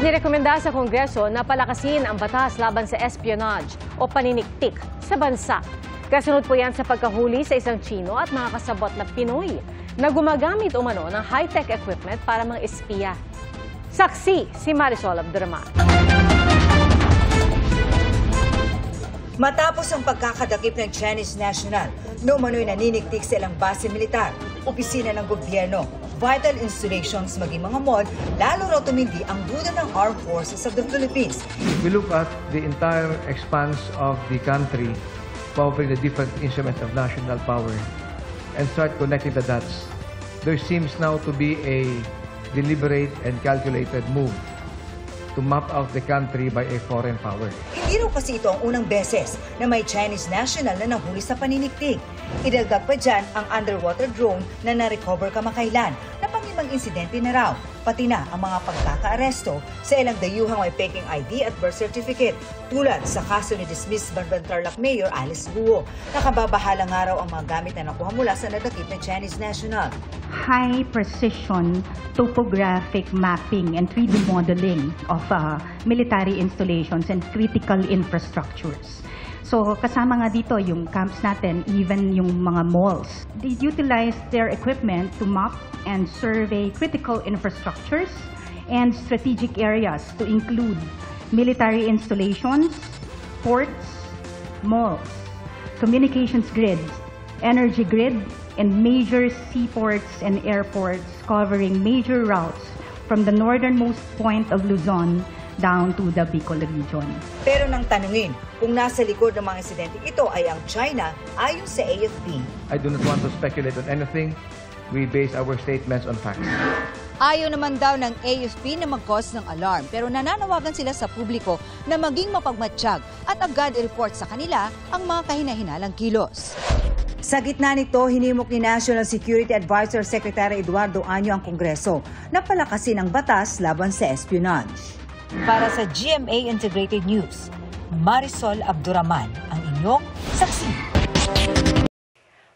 Inirekomenda sa Kongreso na palakasin ang batas laban sa espionage o paniniktik sa bansa. Kasunod po yan sa pagkahuli sa isang Chino at mga kasabot na Pinoy na gumagamit umano ng high-tech equipment para mga espiya. Saksi si Marisol Abduraman. Matapos ang pagkakadakip ng Chinese national, umano'y naniniktik sa ilang base militar, opisina ng gobyerno, vital installations maging mga mall, lalo raw tumindi ang duda ng Armed Forces of the Philippines. We look at the entire expanse of the country, covering the different instruments of national power, and start connecting the dots. There seems now to be a deliberate and calculated move to map out the country by a foreign power. Hindi raw kasi ito ang unang beses na may Chinese national na nahuli sa paniniktik. Idagdag pa dyan ang underwater drone na na-recover kamakailan na pang-limang insidente na raw, pati na ang mga pagkaka-aresto sa ilang dayuhang may peking ID at birth certificate, tulad sa kaso ni dismissed Banban Tarlac Mayor Alice Guo. Nakababahala nga raw ang mga gamit na nakuha mula sa nadakip na Chinese national. High precision topographic mapping and 3D modeling of military installations and critical infrastructures. So kasama nga dito yung camps natin, even yung mga malls. They utilize their equipment to map and survey critical infrastructures and strategic areas to include military installations, ports, malls, communications grids, energy grid, and major seaports and airports covering major routes from the northernmost point of Luzon down to the Bicol region. Pero nang tanungin kung nasa likod ng mga insidente ito ay ang China, ayon sa AFP. I do not want to speculate on anything. We base our statements on facts. Ayaw naman daw ng AFP na mag-cause ng alarm, pero nananawagan sila sa publiko na maging mapagmatsyag at agad i-report sa kanila ang mga kahinahinalang kilos. Sa gitna nito, hinimok ni National Security Advisor Secretary Eduardo Año ang Kongreso na palakasin ang batas laban sa espionage. Para sa GMA Integrated News, Marisol Abduraman, ang inyong saksi.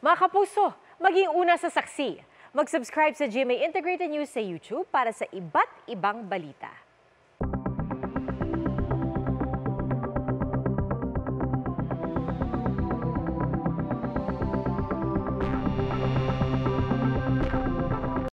Mga kapuso, maging una sa saksi. Mag-subscribe sa GMA Integrated News sa YouTube para sa iba't ibang balita.